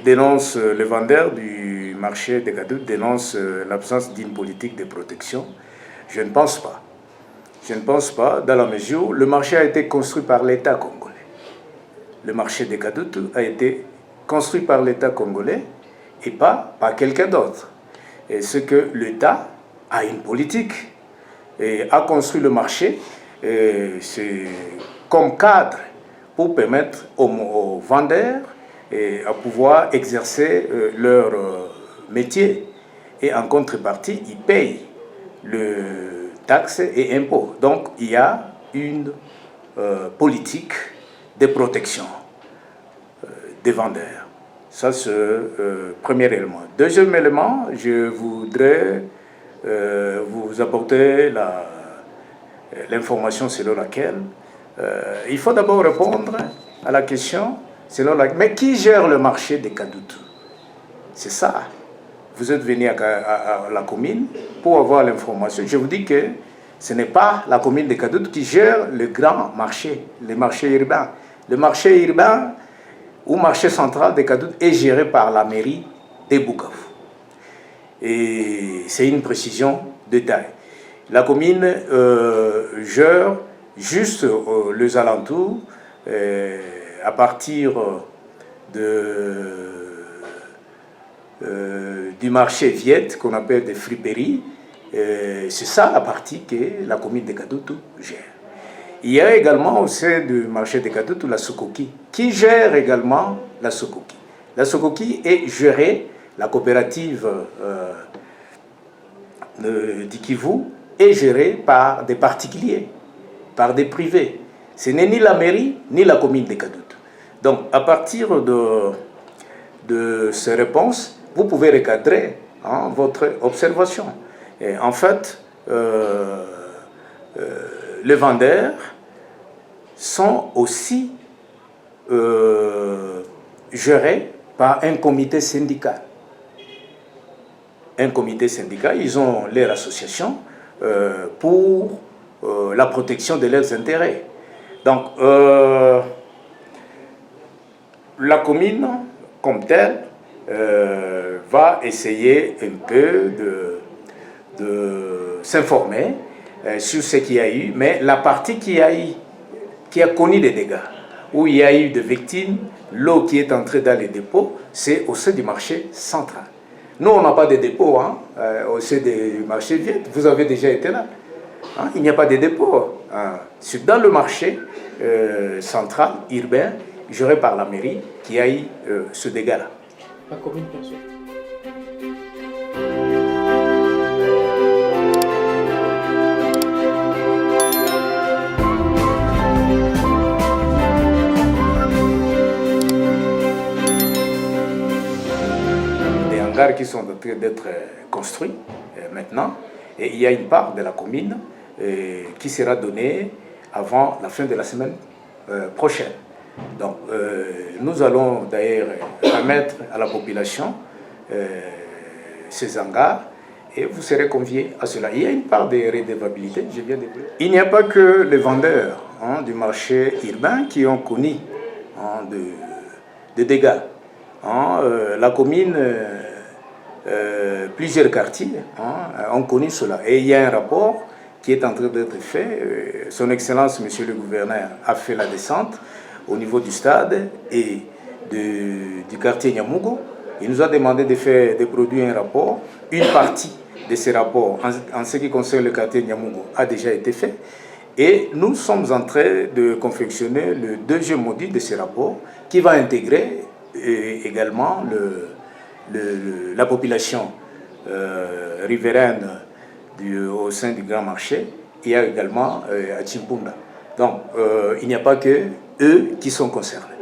dénonce, le vendeur du marché des Gadoutes dénonce l'absence d'une politique de protection. Je ne pense pas. Je ne pense pas, dans la mesure où le marché a été construit par l'État congolais. Le marché des Gadoutes a été construit par l'État congolais et pas par quelqu'un d'autre. Et ce que l'État a une politique et a construit le marché comme cadre pour permettre aux vendeurs à pouvoir exercer leur métier. Et en contrepartie, ils payent le taxes et impôts. Donc, il y a une politique de protection des vendeurs. Ça, c'est le premier élément. Deuxième élément, je voudrais vous apporter l'information selon laquelle il faut d'abord répondre à la question selon laquelle, mais qui gère le marché des Gadoutes? C'est ça. Vous êtes venu à la commune pour avoir l'information. Je vous dis que ce n'est pas la commune de Gadoutes qui gère le grand marché, le marché urbain. Le marché urbain ou marché central de Gadoutes est géré par la mairie de Bukavu. Et c'est une précision de taille. La commune gère juste les alentours à partir du marché Viette qu'on appelle des friperies. C'est ça la partie que la commune de Gadoutes gère. Il y a également au sein du marché de Gadoutes la Sokoki qui gère également la Sokoki. La Sokoki est gérée, la coopérative du Kivu est gérée par des particuliers, par des privés. Ce n'est ni la mairie ni la commune de Gadoutes. Donc à partir de ces réponses, vous pouvez recadrer votre observation. Et en fait, les vendeurs sont aussi gérés par un comité syndical. Un comité syndical, ils ont leur association pour la protection de leurs intérêts. Donc, la commune, comme telle, va essayer un peu de s'informer sur ce qu'il y a eu, mais la partie qui a connu des dégâts, où il y a eu des victimes, l'eau qui est entrée dans les dépôts, c'est au sein du marché central. Nous, on n'a pas de dépôt au sein du marché Viette. Vous avez déjà été là. Il n'y a pas de dépôt. C'est dans le marché central, urbain, géré par la mairie, qui a eu ce dégât-là. La commune perçoit. Des hangars qui sont en train d'être construits maintenant, et il y a une part de la commune qui sera donnée avant la fin de la semaine prochaine. Donc, nous allons d'ailleurs remettre à la population ces hangars et vous serez conviés à cela. Il y a une part de redevabilité, je viens de dire. Il n'y a pas que les vendeurs du marché urbain qui ont connu de dégâts. La commune, plusieurs quartiers ont connu cela. Et il y a un rapport qui est en train d'être fait. Son Excellence, Monsieur le Gouverneur, a fait la descente au niveau du stade et du quartier Nyamugo. Il nous a demandé de produire un rapport. Une partie de ces rapports, en ce qui concerne le quartier Nyamugo, a déjà été fait. Et nous sommes en train de confectionner le deuxième module de ces rapports qui va intégrer également la population riveraine au sein du grand marché. Il y a également à Chimpunda. Donc, il n'y a pas que eux qui sont concernés.